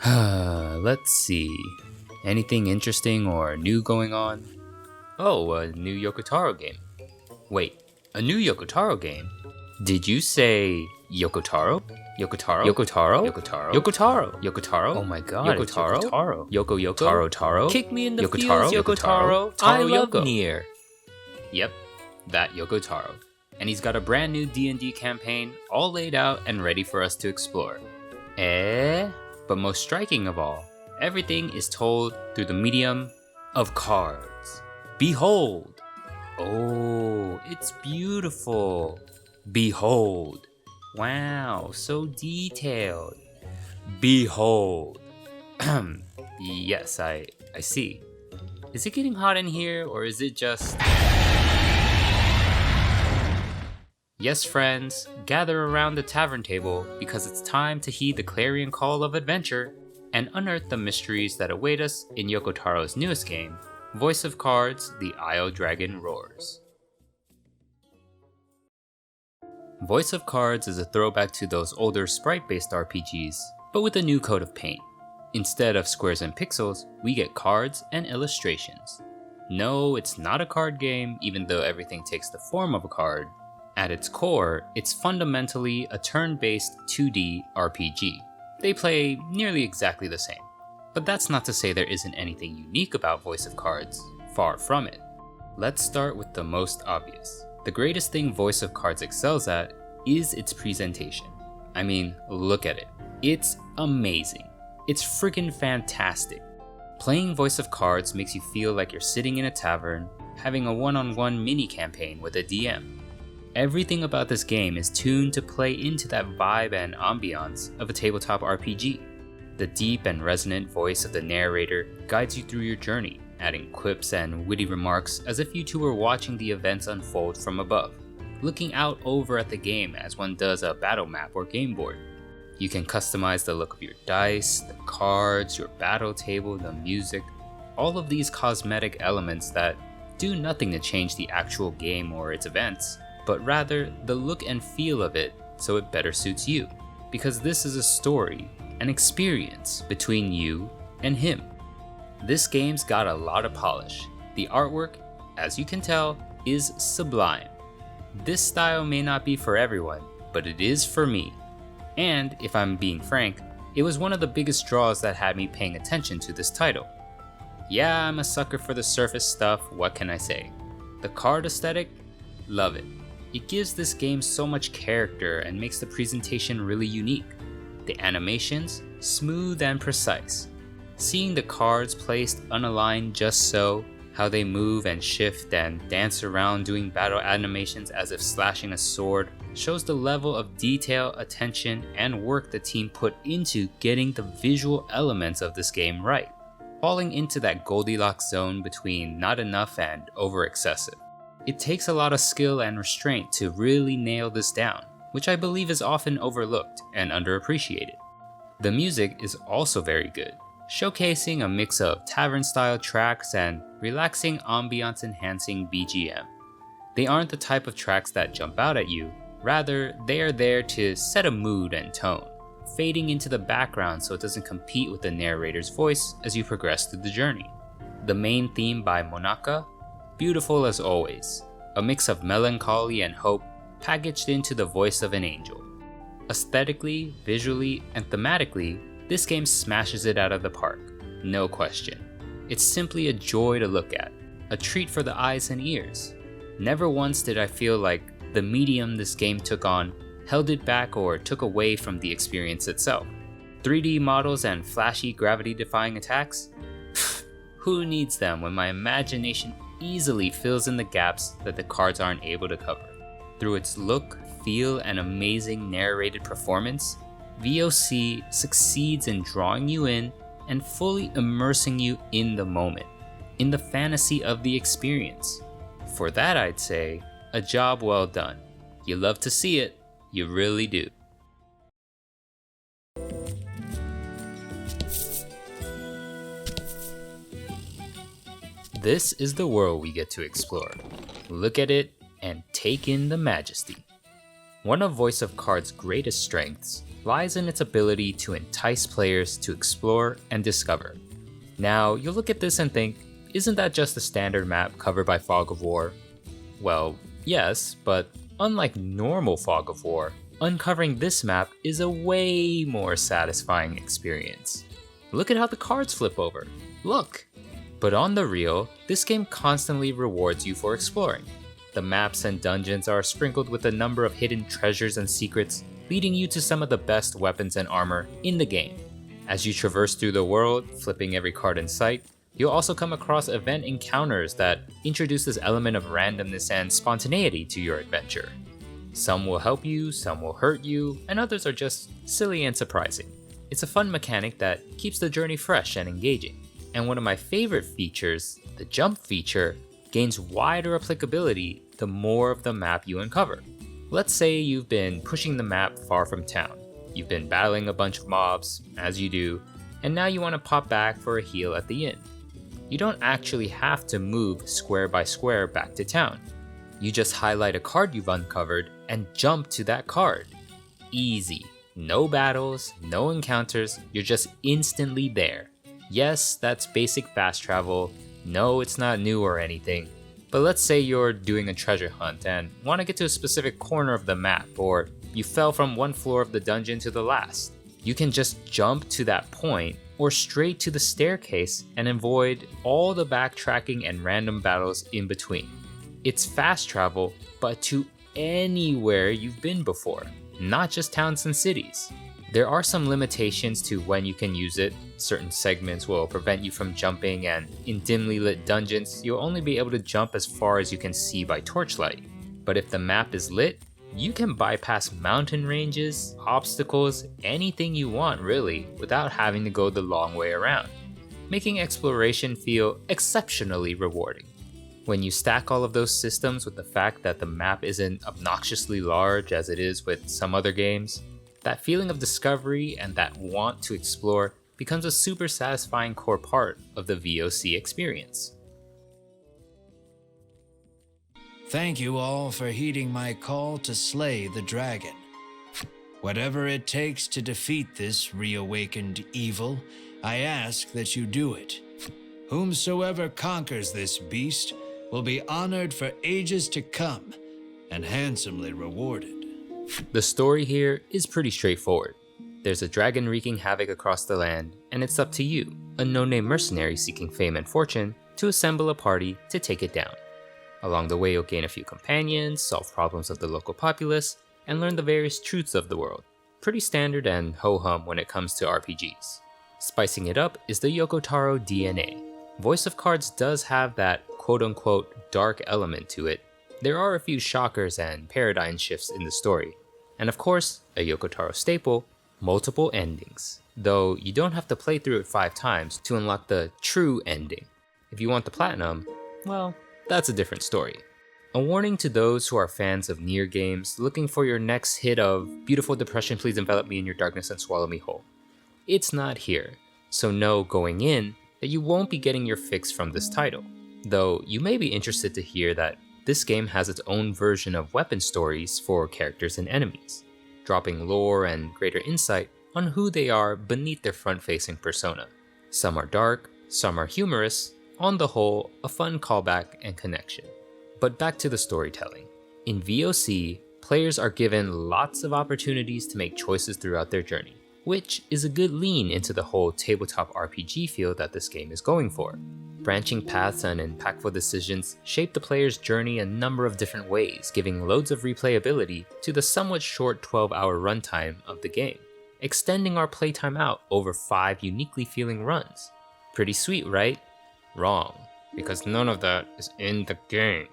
Let's see. Anything interesting or new going on? Oh, a new Yoko Taro game. Wait, a new Yoko Taro game? Did you say Yoko Taro? Yoko Taro? Yoko Taro? Yoko Taro? Yoko Taro? Yoko Taro? Oh my god, Yoko Taro? Yoko Taro? Yoko Taro Taro? Kick me in the Yoko feels, Taro? Yoko Taro. I love Yoko. Nier. Yep, that Yoko Taro. And he's got a brand new D&D campaign all laid out and ready for us to explore. But most striking of all, everything is told through the medium of cards. Behold! Oh, it's beautiful. Behold. Wow, so detailed. Behold. Yes, I see. Is it getting hot in here, or is it just... Yes, friends, gather around the tavern table because it's time to heed the clarion call of adventure and unearth the mysteries that await us in Yoko Taro's newest game, Voice of Cards: The Isle Dragon Roars. Voice of Cards is a throwback to those older sprite-based RPGs, but with a new coat of paint. Instead of squares and pixels, we get cards and illustrations. No, it's not a card game, even though everything takes the form of a card. At its core, it's fundamentally a turn-based 2D RPG. They play nearly exactly the same. But that's not to say there isn't anything unique about Voice of Cards. Far from it. Let's start with the most obvious. The greatest thing Voice of Cards excels at is its presentation. I mean, look at it. It's amazing. It's freaking fantastic. Playing Voice of Cards makes you feel like you're sitting in a tavern, having a one-on-one mini-campaign with a DM. Everything about this game is tuned to play into that vibe and ambiance of a tabletop RPG. The deep and resonant voice of the narrator guides you through your journey, adding quips and witty remarks as if you two were watching the events unfold from above, looking out over at the game as one does a battle map or game board. You can customize the look of your dice, the cards, your battle table, the music, all of these cosmetic elements that do nothing to change the actual game or its events, but rather the look and feel of it so it better suits you. Because this is a story, an experience between you and him. This game's got a lot of polish. The artwork, as you can tell, is sublime. This style may not be for everyone, but it is for me. And, if I'm being frank, it was one of the biggest draws that had me paying attention to this title. Yeah, I'm a sucker for the surface stuff, what can I say? The card aesthetic? Love it. It gives this game so much character and makes the presentation really unique. The animations, smooth and precise. Seeing the cards placed unaligned just so, how they move and shift and dance around doing battle animations as if slashing a sword, shows the level of detail, attention, and work the team put into getting the visual elements of this game right, falling into that Goldilocks zone between not enough and over excessive. It takes a lot of skill and restraint to really nail this down, which I believe is often overlooked and underappreciated. The music is also very good, showcasing a mix of tavern-style tracks and relaxing ambiance-enhancing BGM. They aren't the type of tracks that jump out at you, rather they are there to set a mood and tone, fading into the background so it doesn't compete with the narrator's voice as you progress through the journey. The main theme by Monaka, beautiful as always, a mix of melancholy and hope packaged into the voice of an angel. Aesthetically, visually, and thematically, this game smashes it out of the park, no question. It's simply a joy to look at, a treat for the eyes and ears. Never once did I feel like the medium this game took on held it back or took away from the experience itself. 3D models and flashy gravity-defying attacks? Who needs them when my imagination easily fills in the gaps that the cards aren't able to cover? Through its look, feel, and amazing narrated performance, VOC succeeds in drawing you in and fully immersing you in the moment, in the fantasy of the experience. For that, I'd say, a job well done. You love to see it, you really do. This is the world we get to explore. Look at it and take in the majesty. One of Voice of Cards' greatest strengths lies in its ability to entice players to explore and discover. Now, you'll look at this and think, isn't that just a standard map covered by Fog of War? Well, yes, but unlike normal Fog of War, uncovering this map is a way more satisfying experience. Look at how the cards flip over. Look! But on the real, this game constantly rewards you for exploring. The maps and dungeons are sprinkled with a number of hidden treasures and secrets, leading you to some of the best weapons and armor in the game. As you traverse through the world, flipping every card in sight, you'll also come across event encounters that introduce this element of randomness and spontaneity to your adventure. Some will help you, some will hurt you, and others are just silly and surprising. It's a fun mechanic that keeps the journey fresh and engaging. And one of my favorite features, the jump feature, gains wider applicability the more of the map you uncover. Let's say you've been pushing the map far from town. You've been battling a bunch of mobs, as you do, and now you want to pop back for a heal at the inn. You don't actually have to move square by square back to town. You just highlight a card you've uncovered and jump to that card. Easy. No battles, no encounters, you're just instantly there. Yes, that's basic fast travel. No, it's not new or anything. But let's say you're doing a treasure hunt and want to get to a specific corner of the map, or you fell from one floor of the dungeon to the last. You can just jump to that point or straight to the staircase and avoid all the backtracking and random battles in between. It's fast travel, but to anywhere you've been before, not just towns and cities. There are some limitations to when you can use it. Certain segments will prevent you from jumping, and in dimly lit dungeons, you'll only be able to jump as far as you can see by torchlight. But if the map is lit, you can bypass mountain ranges, obstacles, anything you want really, without having to go the long way around, making exploration feel exceptionally rewarding. When you stack all of those systems with the fact that the map isn't obnoxiously large as it is with some other games, that feeling of discovery and that want to explore becomes a super satisfying core part of the VOC experience. Thank you all for heeding my call to slay the dragon. Whatever it takes to defeat this reawakened evil, I ask that you do it. Whomsoever conquers this beast will be honored for ages to come and handsomely rewarded. The story here is pretty straightforward. There's a dragon wreaking havoc across the land, and it's up to you, a no-name mercenary seeking fame and fortune, to assemble a party to take it down. Along the way, you'll gain a few companions, solve problems of the local populace, and learn the various truths of the world. Pretty standard and ho-hum when it comes to RPGs. Spicing it up is the Yoko Taro DNA. Voice of Cards does have that quote-unquote dark element to it. There are a few shockers and paradigm shifts in the story. And of course, a Yoko Taro staple, multiple endings. Though you don't have to play through it 5 times to unlock the true ending. If you want the platinum, well, that's a different story. A warning to those who are fans of Nier games looking for your next hit of beautiful depression, please envelop me in your darkness and swallow me whole. It's not here, so know going in that you won't be getting your fix from this title. Though you may be interested to hear that this game has its own version of weapon stories for characters and enemies, dropping lore and greater insight on who they are beneath their front-facing persona. Some are dark, some are humorous, on the whole, a fun callback and connection. But back to the storytelling. In VOC, players are given lots of opportunities to make choices throughout their journey, which is a good lean into the whole tabletop RPG feel that this game is going for. Branching paths and impactful decisions shape the player's journey a number of different ways, giving loads of replayability to the somewhat short 12-hour runtime of the game, extending our playtime out over 5 uniquely feeling runs. Pretty sweet, right? Wrong, because none of that is in the game.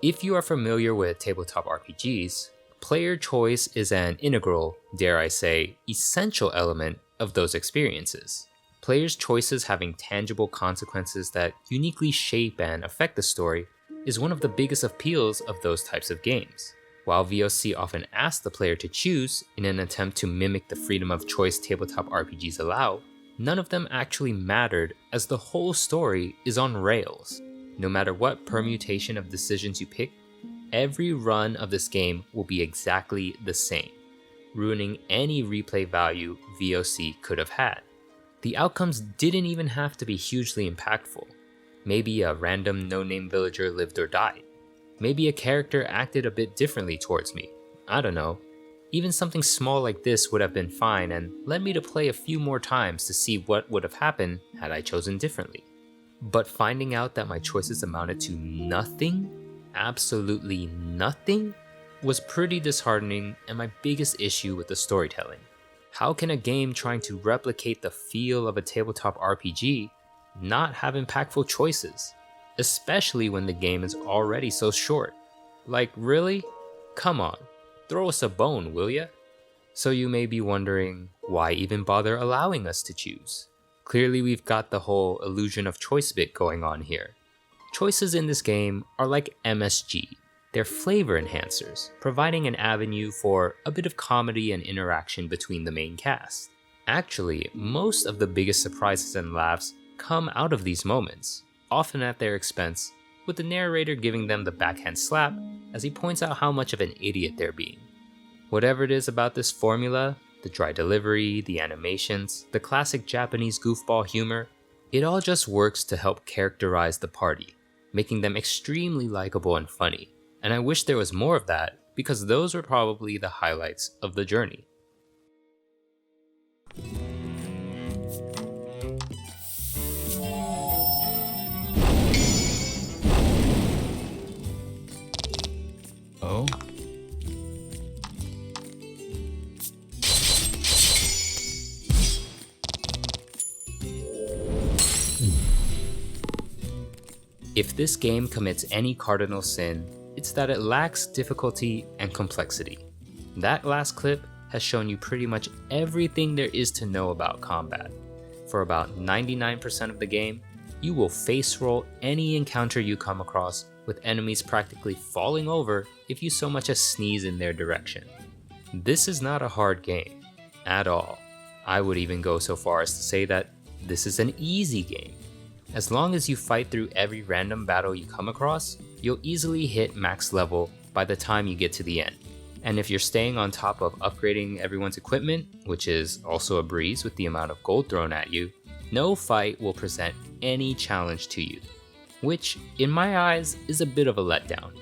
If you are familiar with tabletop RPGs, player choice is an integral, dare I say, essential element of those experiences. Players' choices having tangible consequences that uniquely shape and affect the story is one of the biggest appeals of those types of games. While VOC often asks the player to choose in an attempt to mimic the freedom of choice tabletop RPGs allow, none of them actually mattered as the whole story is on rails. No matter what permutation of decisions you pick, every run of this game will be exactly the same. ruining any replay value VOC could have had. The outcomes didn't even have to be hugely impactful. Maybe a random no-name villager lived or died. Maybe a character acted a bit differently towards me. I don't know. Even something small like this would have been fine and led me to play a few more times to see what would have happened had I chosen differently. But finding out that my choices amounted to nothing, absolutely nothing, was pretty disheartening and my biggest issue with the storytelling. How can a game trying to replicate the feel of a tabletop RPG not have impactful choices? Especially when the game is already so short. Like, really? Come on, throw us a bone, will ya? So you may be wondering, why even bother allowing us to choose? Clearly we've got the whole illusion of choice bit going on here. Choices in this game are like MSG. They're flavor enhancers, providing an avenue for a bit of comedy and interaction between the main cast. Actually, most of the biggest surprises and laughs come out of these moments, often at their expense, with the narrator giving them the backhand slap as he points out how much of an idiot they're being. Whatever it is about this formula, the dry delivery, the animations, the classic Japanese goofball humor, it all just works to help characterize the party, making them extremely likable and funny. And I wish there was more of that, because those were probably the highlights of the journey. Oh? If this game commits any cardinal sin, it's that it lacks difficulty and complexity. That last clip has shown you pretty much everything there is to know about combat. For about 99% of the game, you will face roll any encounter you come across, with enemies practically falling over if you so much as sneeze in their direction. This is not a hard game, at all. I would even go so far as to say that this is an easy game. As long as you fight through every random battle you come across, you'll easily hit max level by the time you get to the end. And if you're staying on top of upgrading everyone's equipment, which is also a breeze with the amount of gold thrown at you, no fight will present any challenge to you, which in my eyes is a bit of a letdown.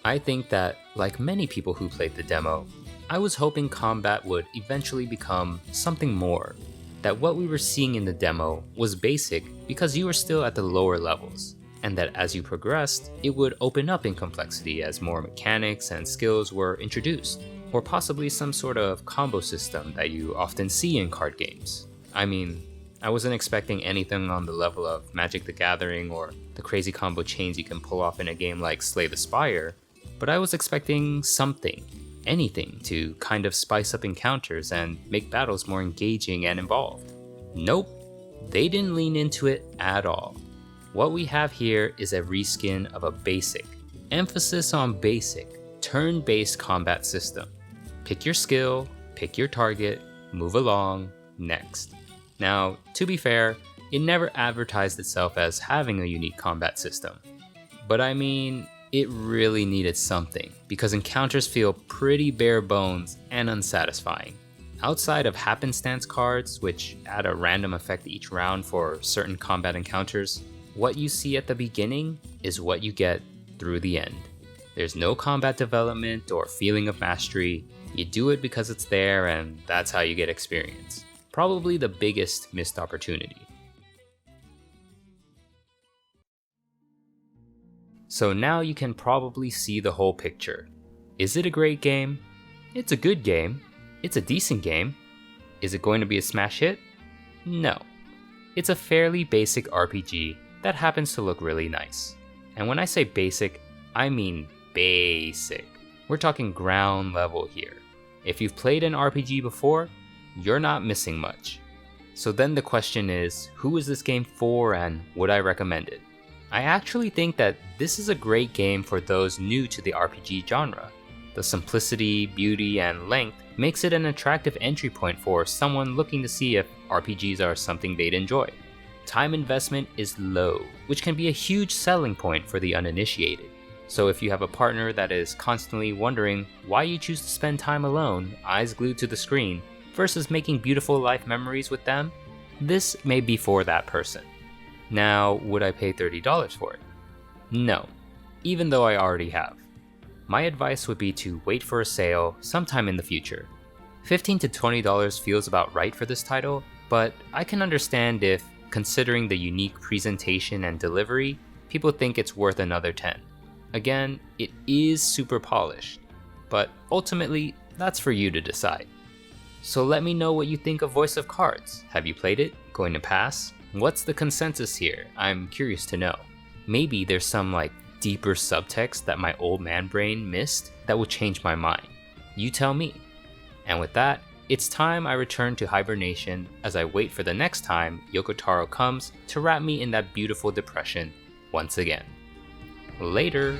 I think that, like many people who played the demo, I was hoping combat would eventually become something more, that what we were seeing in the demo was basic because you were still at the lower levels, and that as you progressed, it would open up in complexity as more mechanics and skills were introduced, or possibly some sort of combo system that you often see in card games. I mean, I wasn't expecting anything on the level of Magic the Gathering or the crazy combo chains you can pull off in a game like Slay the Spire, but I was expecting something, anything, to kind of spice up encounters and make battles more engaging and involved. Nope, they didn't lean into it at all. What we have here is a reskin of a basic, emphasis on basic, turn-based combat system. Pick your skill, pick your target, move along, next. Now, to be fair, it never advertised itself as having a unique combat system. But I mean, it really needed something, because encounters feel pretty bare bones and unsatisfying. Outside of happenstance cards, which add a random effect each round for certain combat encounters, what you see at the beginning is what you get through the end. There's no combat development or feeling of mastery. You do it because it's there, and that's how you get experience. Probably the biggest missed opportunity. So now you can probably see the whole picture. Is it a great game? It's a good game. It's a decent game. Is it going to be a smash hit? No. It's a fairly basic RPG that happens to look really nice. And when I say basic, I mean basic. We're talking ground level here. If you've played an RPG before, you're not missing much. So then the question is, who is this game for and would I recommend it? I actually think that this is a great game for those new to the RPG genre. The simplicity, beauty, and length makes it an attractive entry point for someone looking to see if RPGs are something they'd enjoy. Time investment is low, which can be a huge selling point for the uninitiated. So if you have a partner that is constantly wondering why you choose to spend time alone, eyes glued to the screen, versus making beautiful life memories with them, this may be for that person. Now, would I pay $30 for it? No, even though I already have. My advice would be to wait for a sale sometime in the future. $15 to $20 feels about right for this title, but I can understand if, considering the unique presentation and delivery, people think it's worth another $10. Again, it is super polished, but ultimately, that's for you to decide. So let me know what you think of Voice of Cards. Have you played it? Going to pass? What's the consensus here? I'm curious to know. Maybe there's some deeper subtext that my old man brain missed that will change my mind. You tell me. And with that, it's time I return to hibernation as I wait for the next time Yoko Taro comes to wrap me in that beautiful depression once again. Later.